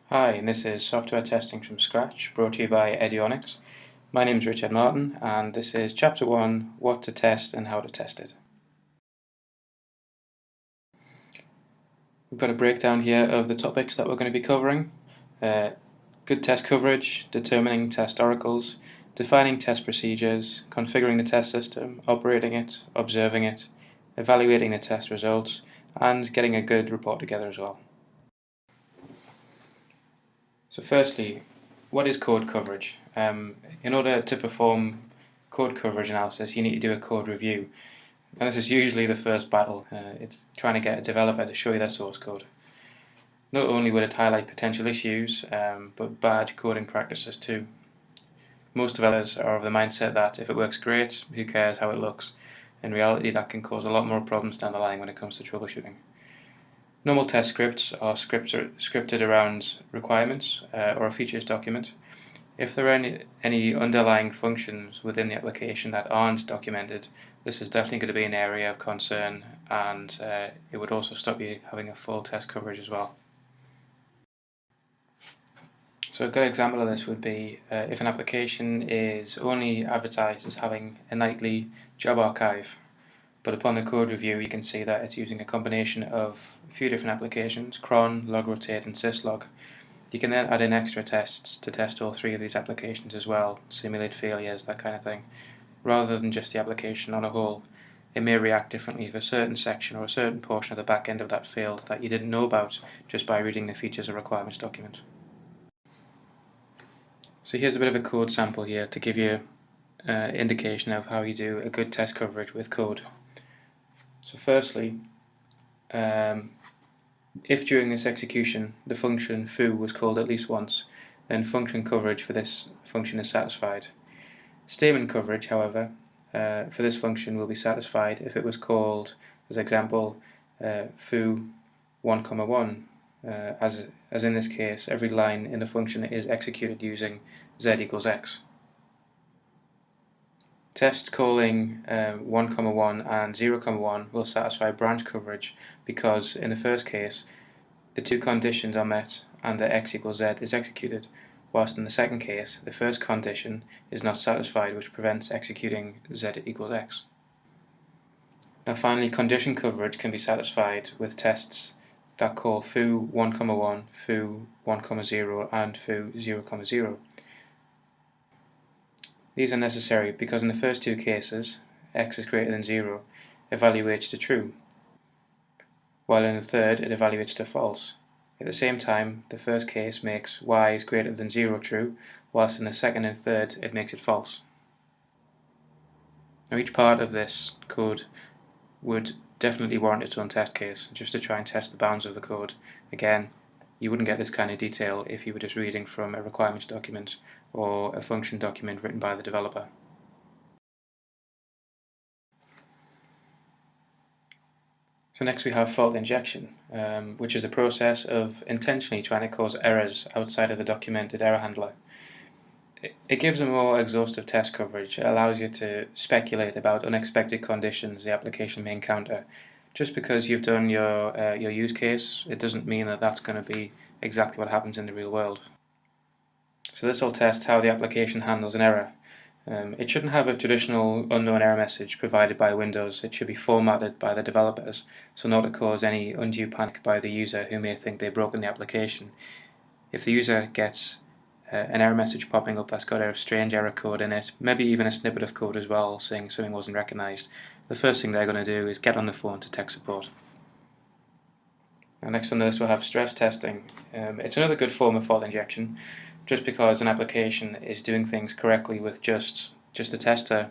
Hi, and this is Software Testing from Scratch, brought to you by Eduonix. My name is Richard Martin, and this is Chapter 1, What to Test and How to Test It. We've got a breakdown here of the topics that we're going to be covering. Good test coverage, determining test oracles, defining test procedures, configuring the test system, operating it, observing it, evaluating the test results, and getting a good report together as well. So firstly, what is code coverage? In order to perform code coverage analysis, you need to do a code review. And this is usually the first battle. It's trying to get a developer to show you their source code. Not only will it highlight potential issues, but bad coding practices too. Most developers are of the mindset that if it works great, who cares how it looks? In reality, that can cause a lot more problems down the line when it comes to troubleshooting. Normal test scripts are scripted around requirements or a features document. If there are any underlying functions within the application that aren't documented, this is definitely going to be an area of concern, and it would also stop you having a full test coverage as well. So a good example of this would be if an application is only advertised as having a nightly job archive, but upon the code review you can see that it's using a combination of a few different applications, cron, logrotate and syslog. You can then add in extra tests to test all three of these applications as well, simulate failures, that kind of thing. Rather than just the application on a whole, it may react differently if a certain section or a certain portion of the back end of that failed that you didn't know about just by reading the features or requirements document. So here's a bit of a code sample here to give you an indication of how you do a good test coverage with code. So firstly, if during this execution the function foo was called at least once, then function coverage for this function is satisfied. Statement coverage, however, for this function will be satisfied if it was called, as example, foo 1,1, as in this case every line in the function is executed using z equals x. Tests calling 1,1 and 0,1 will satisfy branch coverage because in the first case the two conditions are met and the x equals z is executed, whilst in the second case the first condition is not satisfied, which prevents executing z equals x. Now finally, condition coverage can be satisfied with tests that call foo 1,1, foo 1,0 and foo 0,0. These are necessary because in the first two cases, x is greater than 0 evaluates to true, while in the third it evaluates to false. At the same time, the first case makes y is greater than 0 true, whilst in the second and third it makes it false. Now each part of this code would definitely warrant its own test case, just to try and test the bounds of the code. Again, you wouldn't get this kind of detail if you were just reading from a requirements document or a function document written by the developer. So next we have fault injection, which is a process of intentionally trying to cause errors outside of the documented error handler. It gives a more exhaustive test coverage. It allows you to speculate about unexpected conditions the application may encounter. Just because you've done your use case, it doesn't mean that that's going to be exactly what happens in the real world. So this will test how the application handles an error. It shouldn't have a traditional unknown error message provided by Windows. It should be formatted by the developers, so not to cause any undue panic by the user who may think they've broken the application. If the user gets an error message popping up that's got a strange error code in it, maybe even a snippet of code as well saying something wasn't recognized, the first thing they're going to do is get on the phone to tech support. Now next on the list we'll have stress testing. It's another good form of fault injection. Just because an application is doing things correctly with just the tester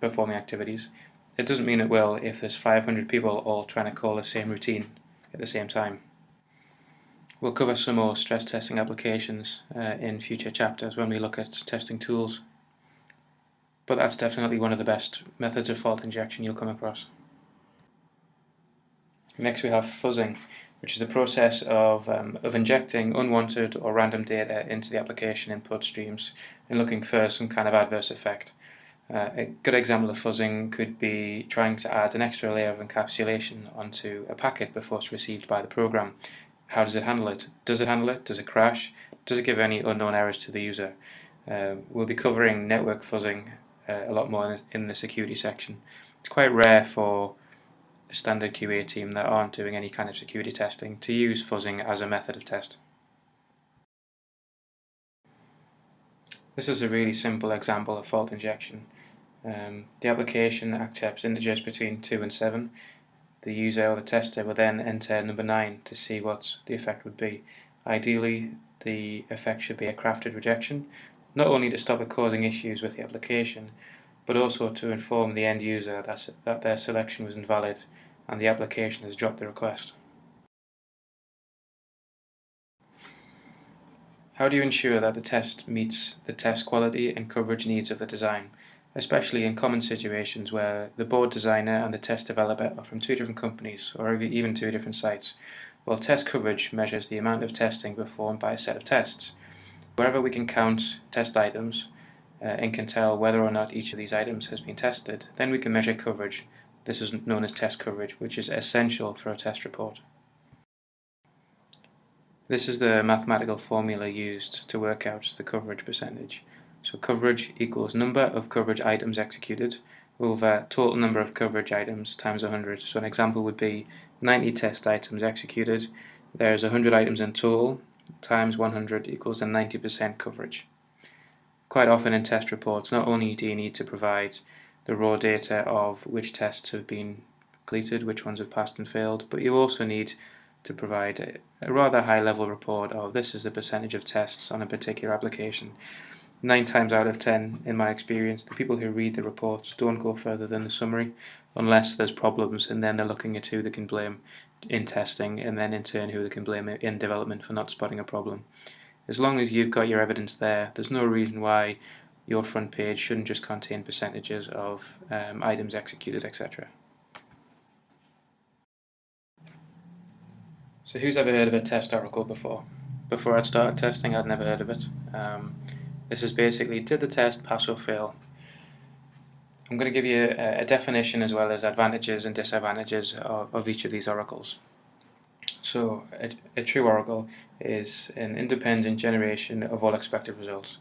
performing activities, it doesn't mean it will if there's 500 people all trying to call the same routine at the same time. We'll cover some more stress testing applications in future chapters when we look at testing tools, but that's definitely one of the best methods of fault injection you'll come across. Next we have fuzzing, which is the process of injecting unwanted or random data into the application input streams and looking for some kind of adverse effect. A good example of fuzzing could be trying to add an extra layer of encapsulation onto a packet before it's received by the program. How does it handle it? Does it handle it? Does it crash? Does it give any unknown errors to the user? We'll be covering network fuzzing a lot more in the security section. It's quite rare for a standard QA team that aren't doing any kind of security testing to use fuzzing as a method of test. This is a really simple example of fault injection. The application accepts integers between 2 and 7. The user or the tester will then enter number 9 to see what the effect would be. Ideally, the effect should be a crafted rejection, not only to stop it causing issues with the application, but also to inform the end user that their selection was invalid and the application has dropped the request. How do you ensure that the test meets the test quality and coverage needs of the design, especially in common situations where the board designer and the test developer are from 2 different companies or even 2 different sites? Well, test coverage measures the amount of testing performed by a set of tests. Wherever we can count test items and can tell whether or not each of these items has been tested, then we can measure coverage. This is known as test coverage, which is essential for a test report. This is the mathematical formula used to work out the coverage percentage. So coverage equals number of coverage items executed over total number of coverage items times 100. So an example would be 90 test items executed. There's 100 items in total times 100 equals a 90% coverage. Quite often in test reports, not only do you need to provide the raw data of which tests have been completed, which ones have passed and failed, but you also need to provide a rather high level report of this is the percentage of tests on a particular application. 9 times out of 10, in my experience, the people who read the reports don't go further than the summary unless there's problems, and then they're looking at who they can blame in testing and then in turn who they can blame in development for not spotting a problem. As long as you've got your evidence there, there's no reason why your front page shouldn't just contain percentages of items executed, etc. So who's ever heard of a test oracle before? Before I'd started testing, I'd never heard of it. This is basically, did the test pass or fail? I'm going to give you a definition as well as advantages and disadvantages of each of these oracles. So a true oracle is an independent generation of all expected results.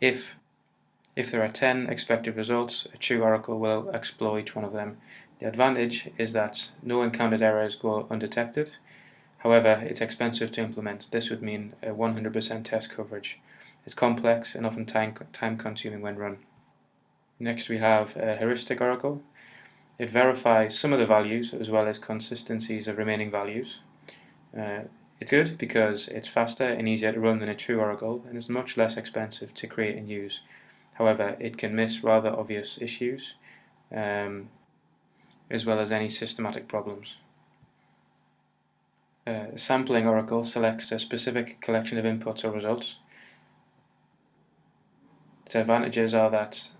If there are 10 expected results, a true oracle will explore each one of them. The advantage is that no encountered errors go undetected. However, it's expensive to implement. This would mean a 100% test coverage. It's complex and often time consuming when run. Next we have a heuristic oracle. It verifies some of the values as well as consistencies of remaining values. It's good because it's faster and easier to run than a true oracle and is much less expensive to create and use. However, it can miss rather obvious issues as well as any systematic problems. A sampling oracle selects a specific collection of inputs or results. Its advantages are that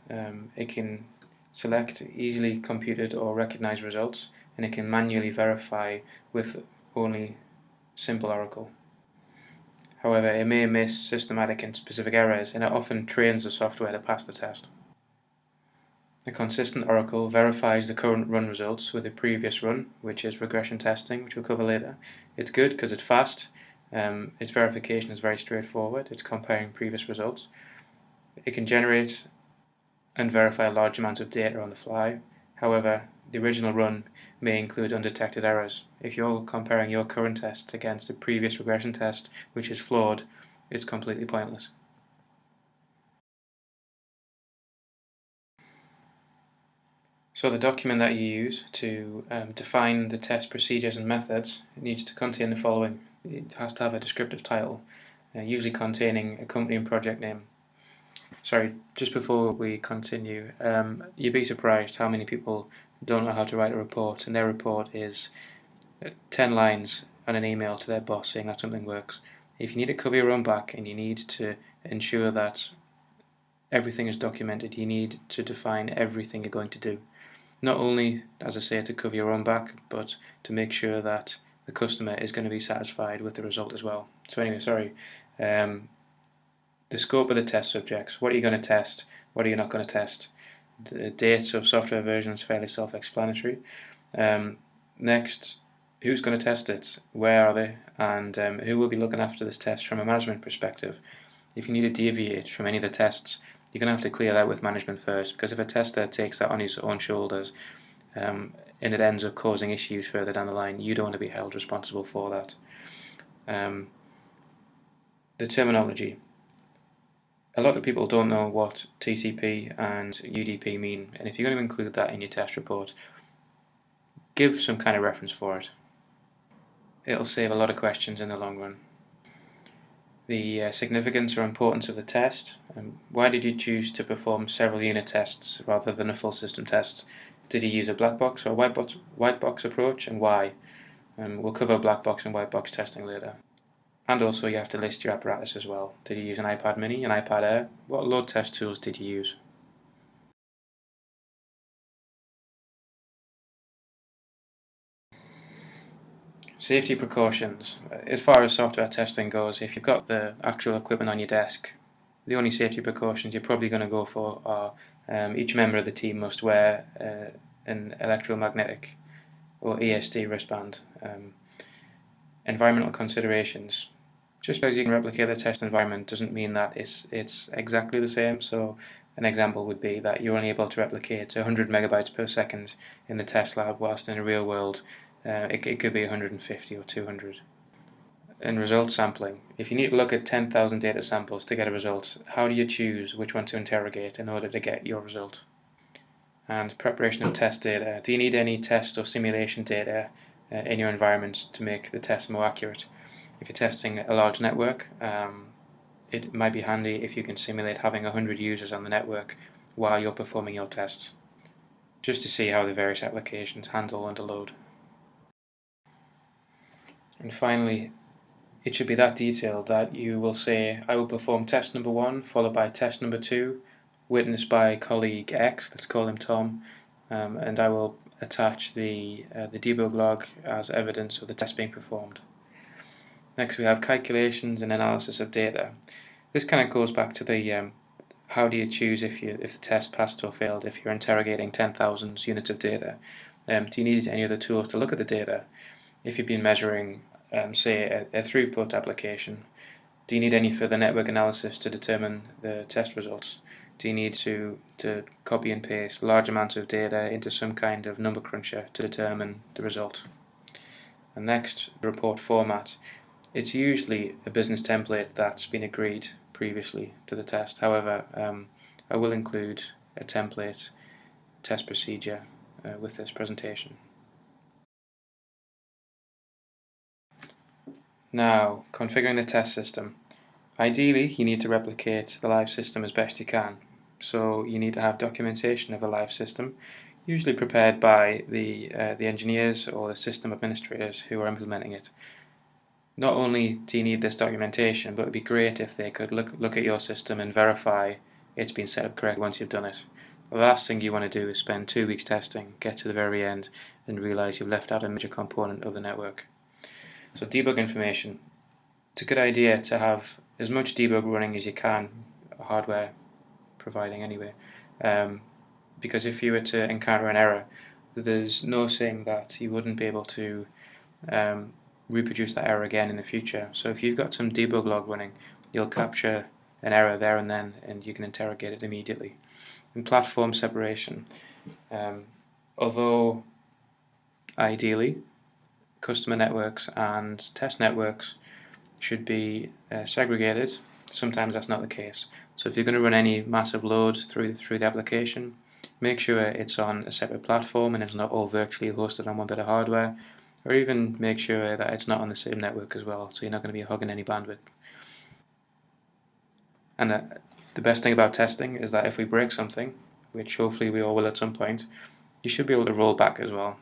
it can select easily computed or recognized results, and it can manually verify with only simple oracle. However, it may miss systematic and specific errors, and it often trains the software to pass the test. A consistent oracle verifies the current run results with the previous run, which is regression testing, which we'll cover later. It's good because it's fast, its verification is very straightforward, it's comparing previous results. It can generate and verify large amounts of data on the fly. However, the original run may include undetected errors. If you're comparing your current test against the previous regression test, which is flawed, it's completely pointless. So the document that you use to define the test procedures and methods needs to contain the following. It has to have a descriptive title, usually containing a company and project name. Sorry, just before we continue, you'd be surprised how many people don't know how to write a report, and their report is 10 lines on an email to their boss saying that something works. If you need to cover your own back and you need to ensure that everything is documented, you need to define everything you're going to do. Not only, as I say, to cover your own back, but to make sure that the customer is going to be satisfied with the result as well. So anyway, sorry. The scope of the test subjects. What are you going to test? What are you not going to test? The dates of software versions is fairly self-explanatory. Next, who's going to test it, where are they, and who will be looking after this test from a management perspective. If you need to deviate from any of the tests, you're going to have to clear that with management first, because if a tester takes that on his own shoulders and it ends up causing issues further down the line, you don't want to be held responsible for that. The terminology. A lot of people don't know what TCP and UDP mean, and if you're going to include that in your test report, give some kind of reference for it. It'll save a lot of questions in the long run. The significance or importance of the test. Why did you choose to perform several unit tests rather than a full system test? Did you use a black box or white box approach, and why? We'll cover black box and white box testing later. And also you have to list your apparatus as well. Did you use an iPad mini, an iPad Air? What load test tools did you use? Safety precautions. As far as software testing goes, if you've got the actual equipment on your desk, the only safety precautions you're probably going to go for are each member of the team must wear an electromagnetic or ESD wristband. Environmental considerations. Just because you can replicate the test environment doesn't mean that it's exactly the same. So an example would be that you're only able to replicate 100 megabytes per second in the test lab, whilst in the real world it could be 150 or 200. And result sampling. If you need to look at 10,000 data samples to get a result, how do you choose which one to interrogate in order to get your result? And preparation of test data. Do you need any test or simulation data in your environment to make the test more accurate? If you're testing a large network, it might be handy if you can simulate having 100 users on the network while you're performing your tests, just to see how the various applications handle under load. And finally, it should be that detailed that you will say, I will perform test number 1, followed by test number 2, witnessed by colleague X, let's call him Tom, and I will attach the debug log as evidence of the test being performed. Next we have calculations and analysis of data. This kind of goes back to the how do you choose if the test passed or failed if you're interrogating 10,000 units of data. Do you need any other tools to look at the data? If you've been measuring say a throughput application, do you need any further network analysis to determine the test results? Do you need to copy and paste large amounts of data into some kind of number cruncher to determine the result? And next, the report format. It's usually a business template that's been agreed previously to the test. However, I will include a template test procedure with this presentation. Now, configuring the test system. Ideally, you need to replicate the live system as best you can. So you need to have documentation of a live system, usually prepared by the engineers or the system administrators who are implementing it. Not only do you need this documentation, but it would be great if they could look at your system and verify it's been set up correctly once you've done it. The last thing you want to do is spend 2 weeks testing, get to the very end, and realize you've left out a major component of the network. So debug information. It's a good idea to have as much debug running as you can, hardware providing anyway, because if you were to encounter an error, there's no saying that you wouldn't be able to reproduce that error again in the future. So if you've got some debug log running, you'll capture an error there and then, and you can interrogate it immediately. And platform separation. Although ideally customer networks and test networks should be segregated, sometimes that's not the case. So if you're going to run any massive load through the application, make sure it's on a separate platform and it's not all virtually hosted on one bit of hardware, or even make sure that it's not on the same network as well, so you're not going to be hogging any bandwidth. And the best thing about testing is that if we break something, which hopefully we all will at some point, you should be able to roll back as well.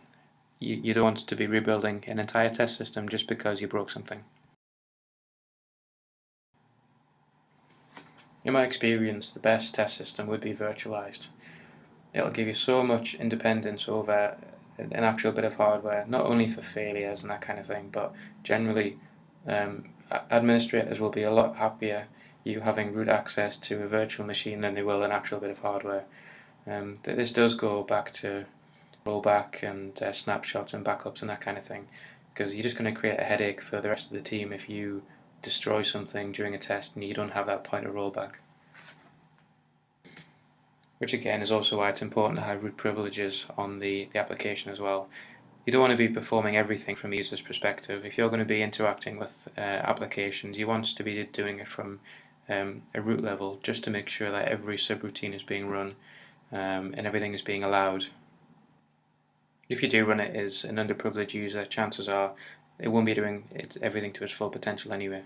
You don't want to be rebuilding an entire test system just because you broke something. In my experience, the best test system would be virtualized. It'll give you so much independence over an actual bit of hardware, not only for failures and that kind of thing, but generally administrators will be a lot happier you having root access to a virtual machine than they will an actual bit of hardware. This does go back to rollback and snapshots and backups and that kind of thing. because you're just going to create a headache for the rest of the team if you destroy something during a test and you don't have that point of rollback. Which again is also why it's important to have root privileges on the application as well. You don't want to be performing everything from the user's perspective. If you're going to be interacting with applications, you want to be doing it from a root level, just to make sure that every subroutine is being run and everything is being allowed. If you do run it as an underprivileged user, chances are it won't be doing everything to its full potential anyway.